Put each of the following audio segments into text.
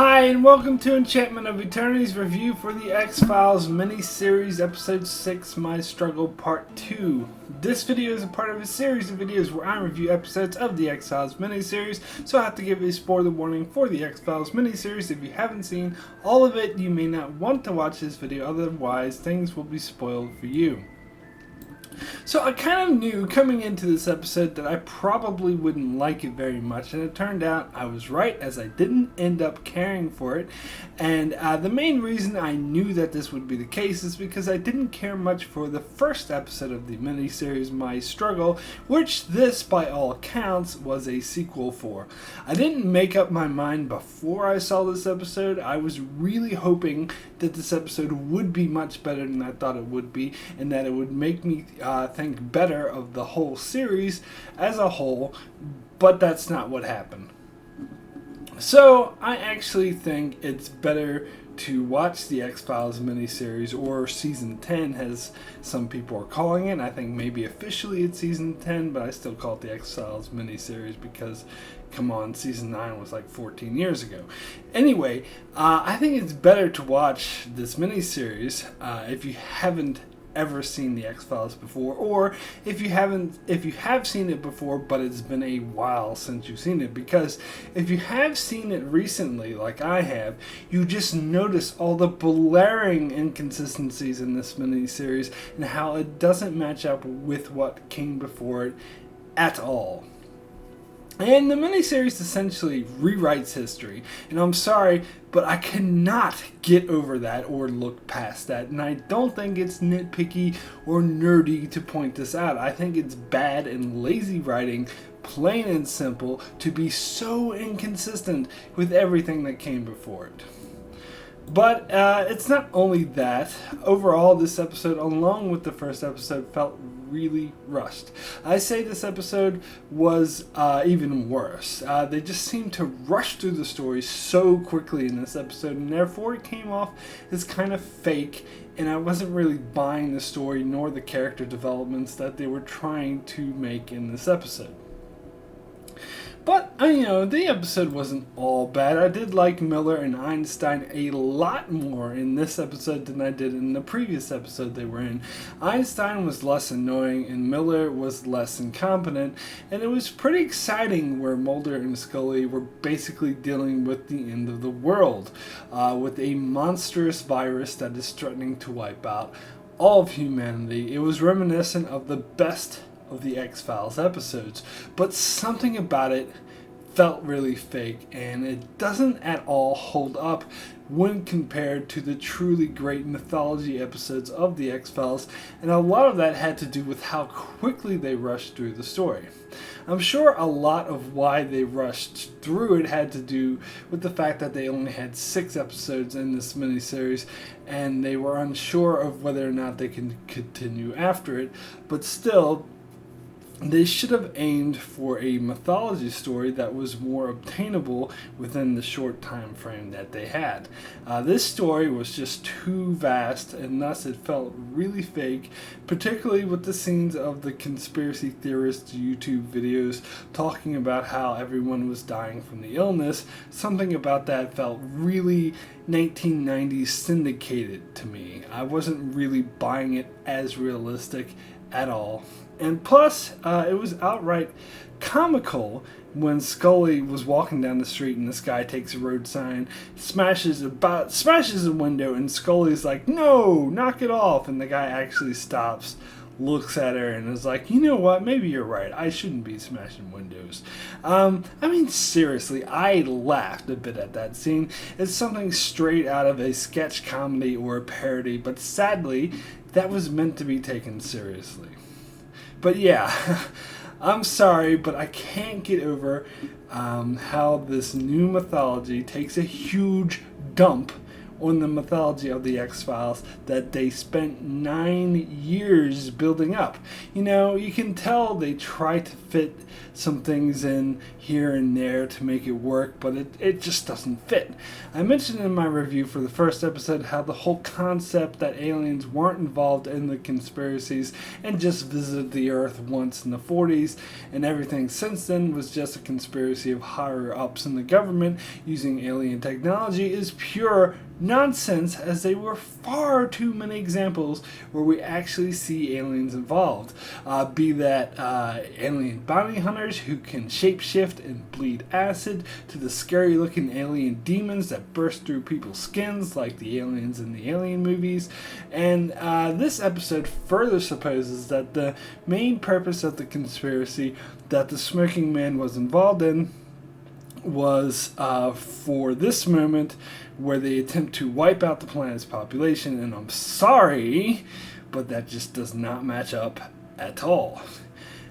Hi, and welcome to Enchantment of Eternity's review for the X Files Miniseries, Episode 6, My Struggle, Part 2. This video is a part of a series of videos where I review episodes of the X Files Miniseries, so I have to give a spoiler warning for the X Files Miniseries. If you haven't seen all of it, you may not want to watch this video, otherwise things will be spoiled for you. So I kind of knew coming into this episode that I probably wouldn't like it very much, and it turned out I was right, as I didn't end up caring for it. And the main reason I knew that this would be the case is because I didn't care much for the first episode of the miniseries, My Struggle, which this, by all accounts, was a sequel for. I didn't make up my mind before I saw this episode. I was really hoping that this episode would be much better than I thought it would be, and that it would make me think better of the whole series as a whole, but that's not what happened. So I actually think it's better to watch the X Files miniseries, or Season 10 as some people are calling it. I think maybe officially it's Season 10, but I still call it the X Files miniseries because, come on, Season 9 was like 14 years ago. Anyway, I think it's better to watch this miniseries if you haven't ever seen the X Files before, or if you have seen it before but it's been a while since you've seen it, because if you have seen it recently like I have, you just notice all the blaring inconsistencies in this miniseries and how it doesn't match up with what came before it at all. And the miniseries essentially rewrites history. And I'm sorry, but I cannot get over that or look past that. And I don't think it's nitpicky or nerdy to point this out. I think it's bad and lazy writing, plain and simple, to be so inconsistent with everything that came before it. But it's not only that. Overall, this episode, along with the first episode, felt really rushed. I say this episode was even worse. They just seemed to rush through the story so quickly in this episode, and therefore it came off as kind of fake, and I wasn't really buying the story nor the character developments that they were trying to make in this episode. But, the episode wasn't all bad. I did like Miller and Einstein a lot more in this episode than I did in the previous episode they were in. Einstein was less annoying and Miller was less incompetent, and it was pretty exciting where Mulder and Scully were basically dealing with the end of the world, with a monstrous virus that is threatening to wipe out all of humanity. It was reminiscent of the best of the X Files episodes, but something about it felt really fake, and it doesn't at all hold up when compared to the truly great mythology episodes of the X Files, and a lot of that had to do with how quickly they rushed through the story. I'm sure a lot of why they rushed through it had to do with the fact that they only had 6 episodes in this miniseries, and they were unsure of whether or not they can continue after it, but still, they should have aimed for a mythology story that was more obtainable within the short time frame that they had. This story was just too vast, and thus it felt really fake, particularly with the scenes of the conspiracy theorists' YouTube videos talking about how everyone was dying from the illness. Something about that felt really 1990s syndicated to me. I wasn't really buying it as realistic at all. And plus, it was outright comical when Scully was walking down the street and this guy takes a road sign, smashes a window, and Scully's like, "No, knock it off!" And the guy actually stops, looks at her, and is like, "You know what? Maybe you're right. I shouldn't be smashing windows." Seriously, I laughed a bit at that scene. It's something straight out of a sketch comedy or a parody, but sadly, that was meant to be taken seriously. But yeah, I'm sorry, but I can't get over how this new mythology takes a huge dump on the mythology of the X Files that they spent 9 years building up. You know, you can tell they try to fit some things in here and there to make it work, but it just doesn't fit. I mentioned in my review for the first episode how the whole concept that aliens weren't involved in the conspiracies and just visited the Earth once in the 40s, and everything since then was just a conspiracy of higher ups in the government using alien technology is pure nonsense, as there were far too many examples where we actually see aliens involved. Be that alien bounty hunters who can shapeshift and bleed acid, to the scary looking alien demons that burst through people's skins like the aliens in the Alien movies. And this episode further supposes that the main purpose of the conspiracy that the Smoking Man was involved in was for this moment where they attempt to wipe out the planet's population, and I'm sorry, but that just does not match up at all.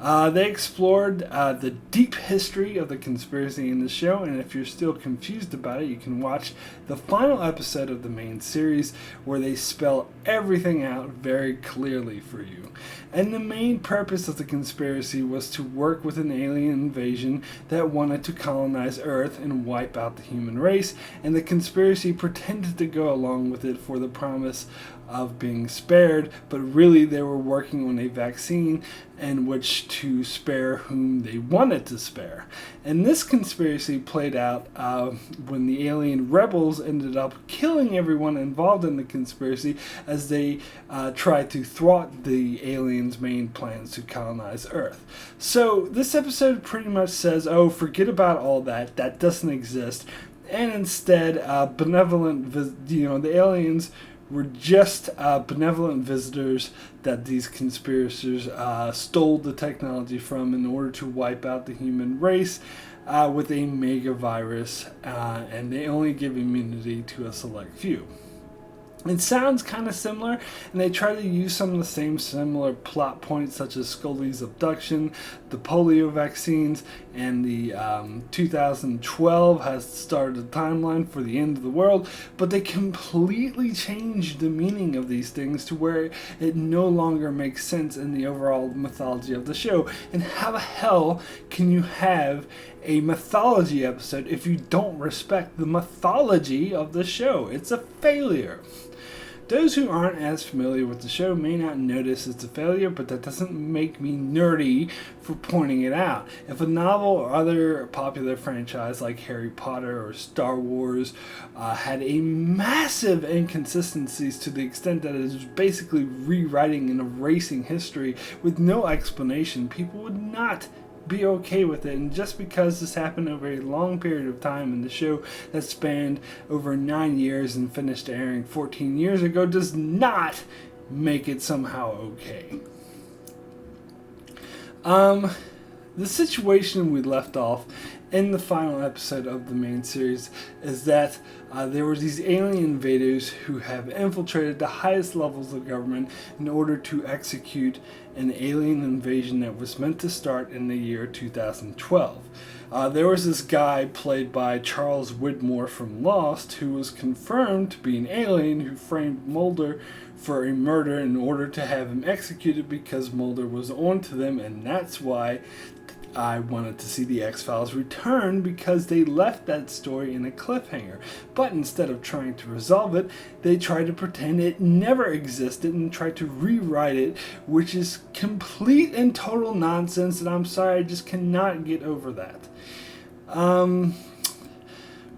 They explored the deep history of the conspiracy in the show, and if you're still confused about it, you can watch the final episode of the main series where they spell everything out very clearly for you. And the main purpose of the conspiracy was to work with an alien invasion that wanted to colonize Earth and wipe out the human race, and the conspiracy pretended to go along with it for the promise of being spared, but really they were working on a vaccine in which to spare whom they wanted to spare. And this conspiracy played out when the alien rebels ended up killing everyone involved in the conspiracy as they tried to thwart the aliens' main plans to colonize Earth. So this episode pretty much says, oh, forget about all that, that doesn't exist, and instead the aliens were just benevolent visitors that these conspirators stole the technology from in order to wipe out the human race with a mega virus, and they only give immunity to a select few. It sounds kind of similar, and they try to use some of the same similar plot points, such as Scully's abduction, the polio vaccines, and the 2012 has started a timeline for the end of the world, but they completely changed the meaning of these things to where it no longer makes sense in the overall mythology of the show. And how the hell can you have a mythology episode if you don't respect the mythology of the show? It's a failure. Those who aren't as familiar with the show may not notice it's a failure, but that doesn't make me nerdy for pointing it out. If a novel or other popular franchise like Harry Potter or Star Wars had a massive inconsistencies to the extent that it is basically rewriting and erasing history with no explanation, people would not be okay with it. And just because this happened over a long period of time in the show that spanned over 9 years and finished airing 14 years ago does not make it somehow okay. The situation we left off in the final episode of the main series is that there were these alien invaders who have infiltrated the highest levels of government in order to execute an alien invasion that was meant to start in the year 2012. There was this guy played by Charles Widmore from Lost who was confirmed to be an alien who framed Mulder for a murder in order to have him executed because Mulder was on to them, and that's why I wanted to see the X-Files return, because they left that story in a cliffhanger. But instead of trying to resolve it, they tried to pretend it never existed and tried to rewrite it, which is complete and total nonsense, and I'm sorry, I just cannot get over that.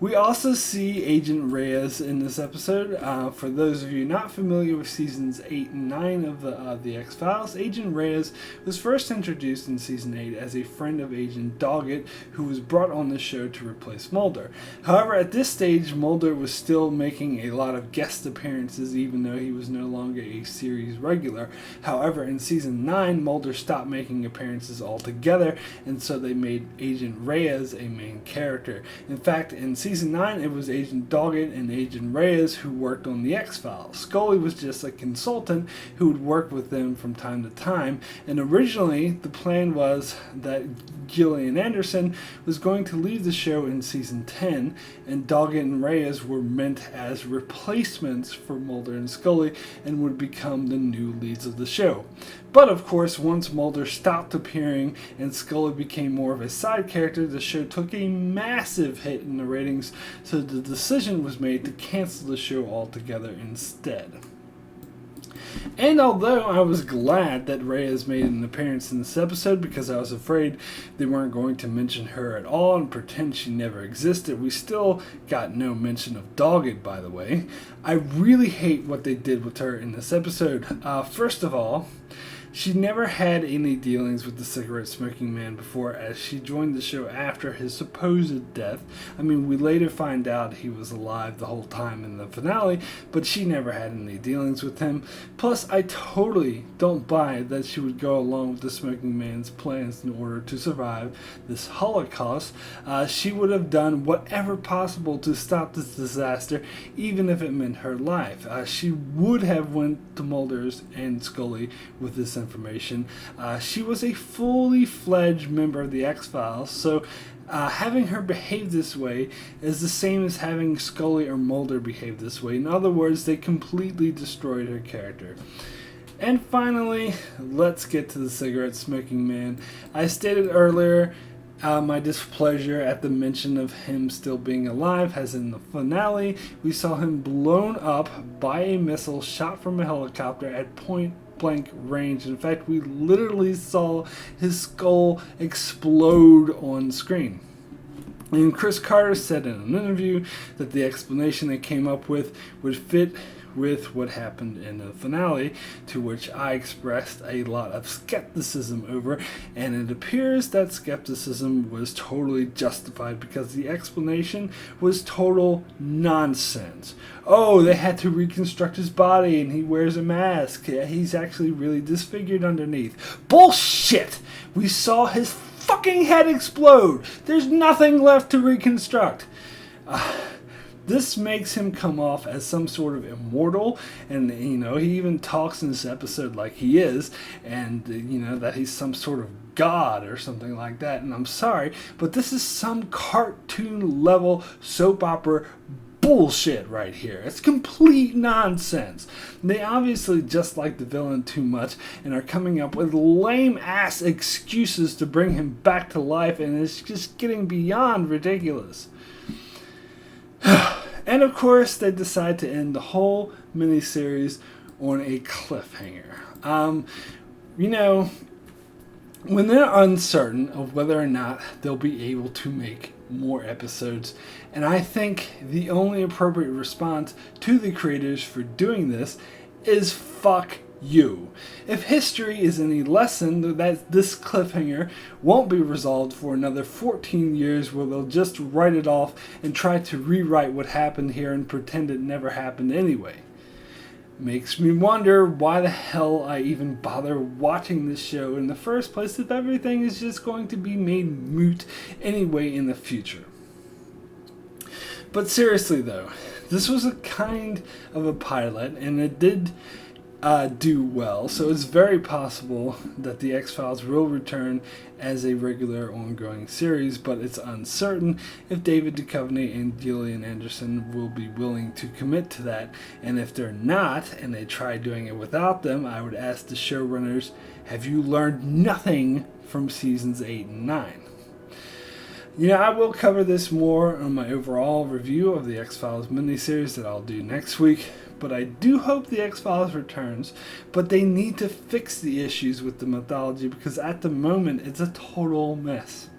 We also see Agent Reyes in this episode. For those of you not familiar with seasons 8 and 9 of the X-Files, Agent Reyes was first introduced in season 8 as a friend of Agent Doggett, who was brought on the show to replace Mulder. However, at this stage, Mulder was still making a lot of guest appearances, even though he was no longer a series regular. However, in season 9, Mulder stopped making appearances altogether, and so they made Agent Reyes a main character. In fact, in season Season 9, it was Agent Doggett and Agent Reyes who worked on the X Files. Scully was just a consultant who would work with them from time to time, and originally the plan was that Gillian Anderson was going to leave the show in Season 10, and Doggett and Reyes were meant as replacements for Mulder and Scully and would become the new leads of the show. But of course, once Mulder stopped appearing and Scully became more of a side character, the show took a massive hit in the ratings, so the decision was made to cancel the show altogether instead. And although I was glad that Reyes made an appearance in this episode because I was afraid they weren't going to mention her at all and pretend she never existed, we still got no mention of Doggett, by the way. I really hate what they did with her in this episode. First of all, she never had any dealings with the cigarette smoking man before, as she joined the show after his supposed death. I mean, we later find out he was alive the whole time in the finale, but she never had any dealings with him. Plus, I totally don't buy that she would go along with the smoking man's plans in order to survive this Holocaust. She would have done whatever possible to stop this disaster, even if it meant her life. She would have went to Mulder's and Scully with this information. She was a fully fledged member of the X Files, so having her behave this way is the same as having Scully or Mulder behave this way. In other words, they completely destroyed her character. And finally, let's get to the cigarette smoking man. I stated earlier my displeasure at the mention of him still being alive, as in the finale, we saw him blown up by a missile shot from a helicopter at point blank range. In fact, we literally saw his skull explode on screen. And Chris Carter said in an interview that the explanation they came up with would fit with what happened in the finale, to which I expressed a lot of skepticism over, and it appears that skepticism was totally justified because the explanation was total nonsense. Oh, they had to reconstruct his body and he wears a mask. He's actually really disfigured underneath. Bullshit! We saw his fucking head explode. There's nothing left to reconstruct. This makes him come off as some sort of immortal, and he even talks in this episode like he is, and that he's some sort of god or something like that. And I'm sorry, but this is some cartoon level soap opera bullshit right here. It's complete nonsense. They obviously just like the villain too much and are coming up with lame ass excuses to bring him back to life, and it's just getting beyond ridiculous. And of course, they decide to end the whole miniseries on a cliffhanger. When they're uncertain of whether or not they'll be able to make more episodes, and I think the only appropriate response to the creators for doing this is fuck you. If history is any lesson, that this cliffhanger won't be resolved for another 14 years, where they'll just write it off and try to rewrite what happened here and pretend it never happened anyway. Makes me wonder why the hell I even bother watching this show in the first place if everything is just going to be made moot anyway in the future. But seriously though, this was a kind of a pilot, and it did do well, so it's very possible that the X Files will return as a regular ongoing series, but it's uncertain if David Duchovny and Gillian Anderson will be willing to commit to that. And if they're not, and they try doing it without them, I would ask the showrunners, have you learned nothing from seasons 8 and 9? I will cover this more on my overall review of the X Files miniseries that I'll do next week. But I do hope the X Files returns, but they need to fix the issues with the mythology because at the moment it's a total mess.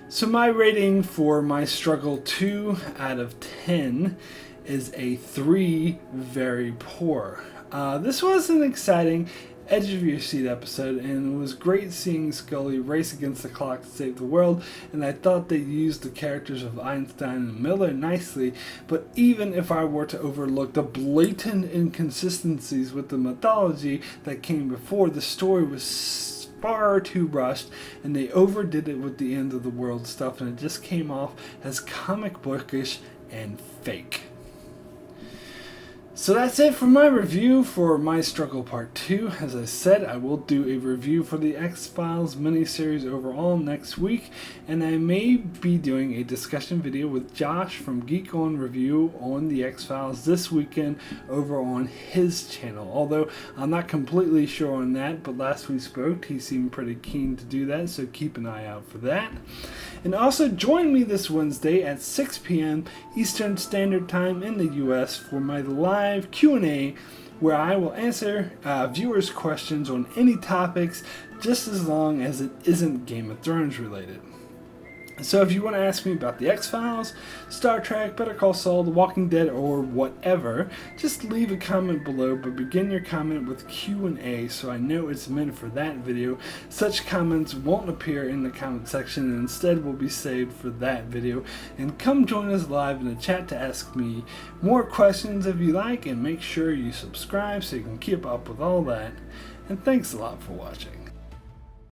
So my rating for my struggle 2 out of 10 is a 3, very poor. This was an exciting, edge of your seat episode, and it was great seeing Scully race against the clock to save the world, and I thought they used the characters of Einstein and Miller nicely, but even if I were to overlook the blatant inconsistencies with the mythology that came before, the story was far too rushed, and they overdid it with the end of the world stuff, and it just came off as comic bookish and fake. So that's it for my review for My Struggle Part 2. As I said, I will do a review for the X Files miniseries overall next week, and I may be doing a discussion video with Josh from Geek On Review on the X Files this weekend over on his channel. Although I'm not completely sure on that, but last we spoke, he seemed pretty keen to do that, so keep an eye out for that. And also join me this Wednesday at 6 p.m. Eastern Standard Time in the US for my live Q&A, where I will answer viewers' questions on any topics, just as long as it isn't Game of Thrones related. So if you want to ask me about the X Files, Star Trek, Better Call Saul, The Walking Dead, or whatever, just leave a comment below, but begin your comment with Q&A so I know it's meant for that video. Such comments won't appear in the comment section and instead will be saved for that video. And come join us live in the chat to ask me more questions if you like, and make sure you subscribe so you can keep up with all that. And thanks a lot for watching.